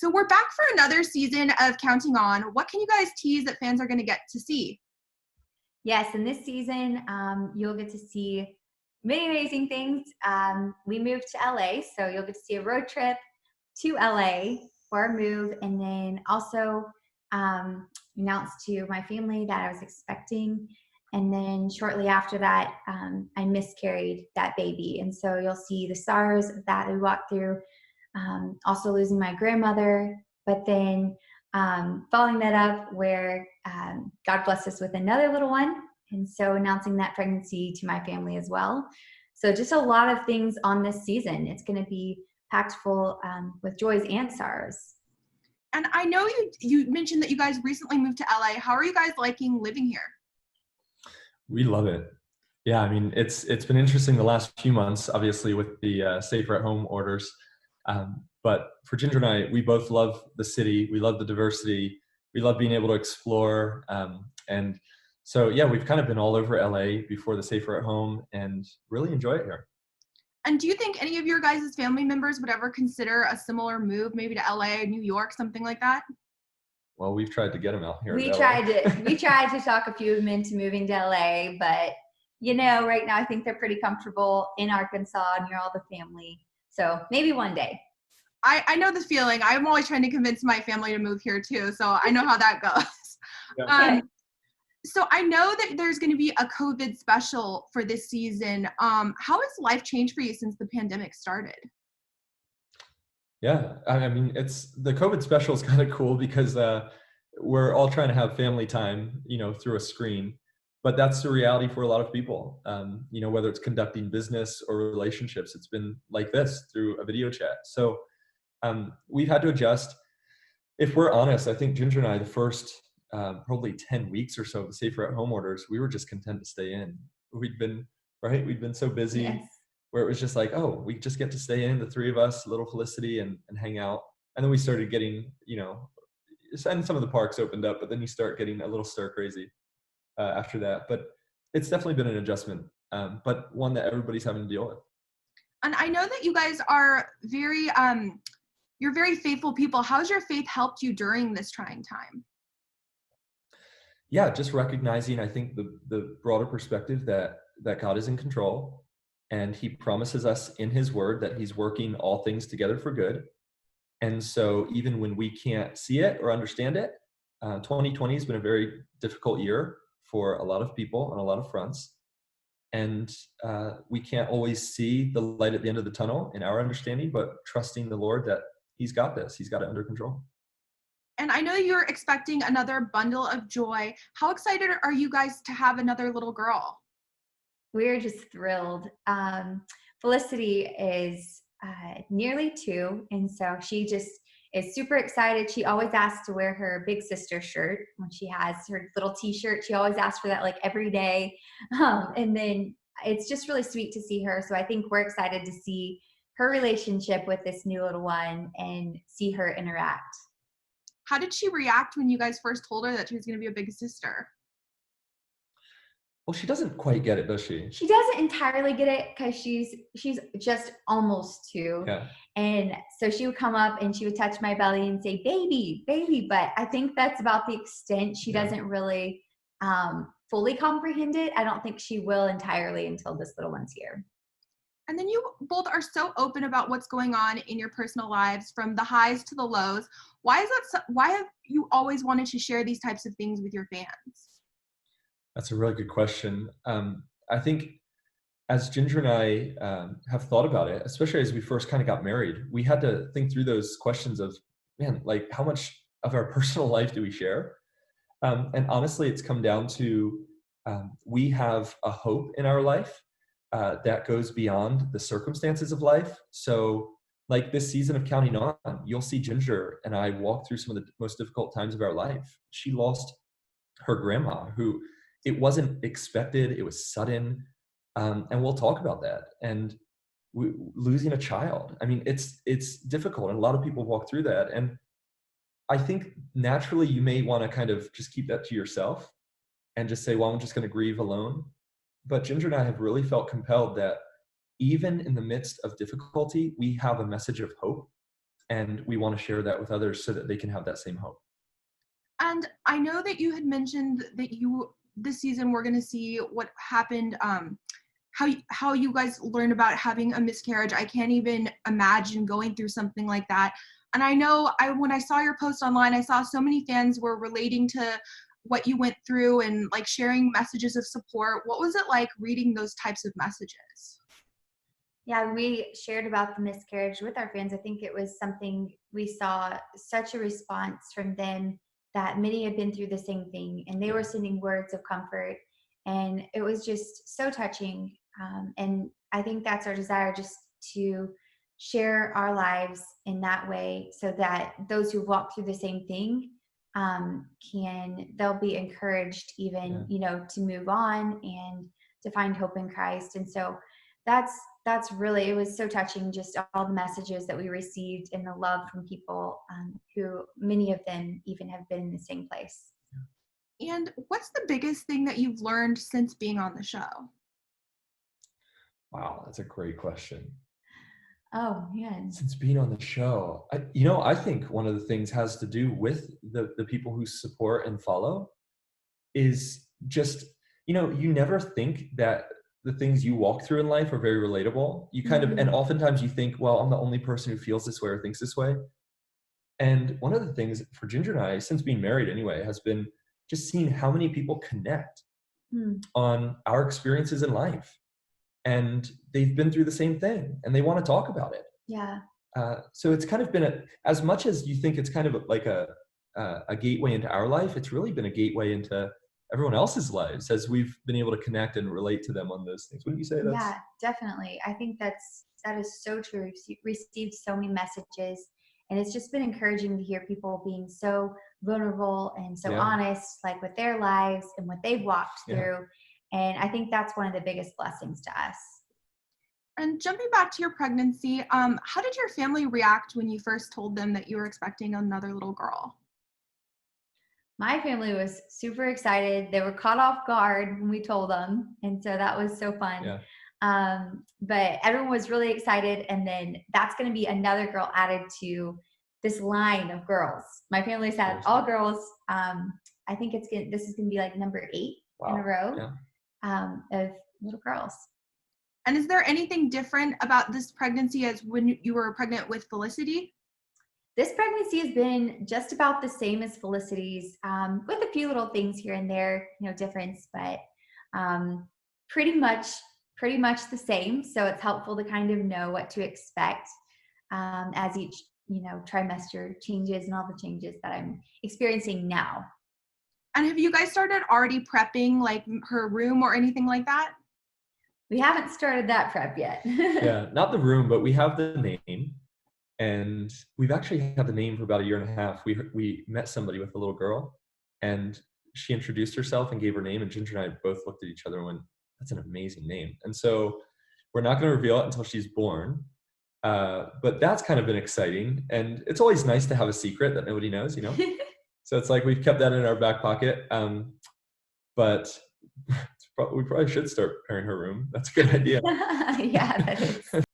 So we're back for another season of Counting On. What can you guys tease that fans are going to get to see? Yes, in this season, you'll get to see many amazing things. We moved to LA, so you'll get to see a road trip to LA for our move, and then also announced to my family that I was expecting. And then shortly after that, I miscarried that baby. And so you'll see the sorrows of that we walked through, also losing my grandmother, but then following that up where God blessed us with another little one. And so announcing that pregnancy to my family as well. So just a lot of things on this season. It's going to be packed full with joys and sorrows. And I know you mentioned that you guys recently moved to LA. How are you guys liking living here? We love it. Yeah, I mean, it's been interesting the last few months, obviously with the safer at home orders. But for Ginger and I, we both love the city. We love the diversity. We love being able to explore. And so, yeah, we've kind of been all over LA before the safer at home and really enjoy it here. And do you think any of your guys' family members would ever consider a similar move, maybe to LA, New York, something like that? Well, we've tried to get them out here. We tried to talk a few of them into moving to LA, but right now I think they're pretty comfortable in Arkansas near all the family. So maybe one day. I know the feeling. I'm always trying to convince my family to move here too, so I know how that goes. Yeah. So I know that there's going to be a COVID special for this season. How has life changed for you since the pandemic started? Yeah, I mean, the COVID special is kind of cool because we're all trying to have family time, through a screen. But that's the reality for a lot of people. Whether it's conducting business or relationships, it's been like this through a video chat. So we've had to adjust. If we're honest, I think Ginger and I, the first probably 10 weeks or so of the safer at home orders, we were just content to stay in. We'd been so busy. Yes. Where it was just like, oh, we just get to stay in, the three of us, little Felicity, and hang out. And then we started getting, and some of the parks opened up, but then you start getting a little stir crazy after that. But it's definitely been an adjustment, but one that everybody's having to deal with. And I know that you guys are you're very faithful people. How's your faith helped you during this trying time? Yeah, just recognizing, I think, the broader perspective that God is in control. And he promises us in his word that he's working all things together for good. And so even when we can't see it or understand it, 2020 has been a very difficult year for a lot of people on a lot of fronts. And we can't always see the light at the end of the tunnel in our understanding, but trusting the Lord that he's got this. He's got it under control. And I know you're expecting another bundle of joy. How excited are you guys to have another little girl? We're just thrilled. Felicity is nearly 2, and so she just is super excited. She always asks to wear her big sister shirt when she has her little t-shirt. She always asks for that like every day. And then it's just really sweet to see her. So I think we're excited to see her relationship with this new little one and see her interact. How did she react when you guys first told her that she was going to be a big sister? Well, she doesn't quite get it, does she? She doesn't entirely get it because she's just almost 2. Yeah. And so she would come up and she would touch my belly and say, baby, baby. But I think that's about the extent. She doesn't really fully comprehend it. I don't think she will entirely until this little one's here. And then you both are so open about what's going on in your personal lives, from the highs to the lows. Why have you always wanted to share these types of things with your fans? That's a really good question. I think as Ginger and I have thought about it, especially as we first kind of got married, we had to think through those questions of, man, like how much of our personal life do we share? And honestly, it's come down to we have a hope in our life that goes beyond the circumstances of life. So like this season of Counting On, you'll see Ginger and I walk through some of the most difficult times of our life. She lost her grandma, who it wasn't expected, it was sudden, and we'll talk about that. And losing a child, I mean, it's difficult, and a lot of people walk through that. And I think naturally you may want to kind of just keep that to yourself and just say, well, I'm just going to grieve alone. But Ginger and I have really felt compelled that even in the midst of difficulty, we have a message of hope. And we want to share that with others so that they can have that same hope. And I know that you had mentioned that this season we're going to see what happened, how you guys learned about having a miscarriage. I can't even imagine going through something like that. And I know when I saw your post online, I saw so many fans were relating to what you went through and like sharing messages of support. What was it like reading those types of messages? Yeah, we shared about the miscarriage with our fans. I think it was something we saw such a response from them that many had been through the same thing, and they were sending words of comfort, and it was just so touching. And I think that's our desire, just to share our lives in that way, so that those who walk through the same thing they'll be encouraged, even to move on and to find hope in Christ. And so that's really, it was so touching, just all the messages that we received and the love from people who many of them even have been in the same place. And what's the biggest thing that you've learned since being on the show? Wow, that's a great question. Oh, man. Since being on the show, I think one of the things has to do with the people who support and follow is just, you never think that the things you walk through in life are very relatable. You kind of, and oftentimes you think, well, I'm the only person who feels this way or thinks this way. And one of the things for Jinger and I, since being married anyway, has been just seeing how many people connect on our experiences in life. And they've been through the same thing and they want to talk about it. Yeah. So it's kind of been as much as you think it's kind of like a gateway into our life, it's really been a gateway into everyone else's lives as we've been able to connect and relate to them on those things. Wouldn't you say that? Yeah, definitely. I think that is so true. Received so many messages, and it's just been encouraging to hear people being so vulnerable and so honest, like with their lives and what they've walked through. And I think that's one of the biggest blessings to us. And jumping back to your pregnancy, how did your family react when you first told them that you were expecting another little girl? My family was super excited. They were caught off guard when we told them. And so that was so fun. Yeah. But everyone was really excited. And then that's going to be another girl added to this line of girls. My family's had all girls. I think this is going to be like number 8 in a row of little girls. And is there anything different about this pregnancy as when you were pregnant with Felicity? This pregnancy has been just about the same as Felicity's, with a few little things here and there, difference, but pretty much the same. So it's helpful to kind of know what to expect as each trimester changes and all the changes that I'm experiencing now. And have you guys started already prepping like her room or anything like that? We haven't started that prep yet. Yeah, not the room, but we have the name. And we've actually had the name for about 1.5 years. We met somebody with a little girl, and she introduced herself and gave her name, and Jinger and I both looked at each other and went, that's an amazing name. And so we're not going to reveal it until she's born. But that's kind of been exciting. And it's always nice to have a secret that nobody knows, So it's like we've kept that in our back pocket. But we probably should start preparing her room. That's a good idea. Yeah, that is.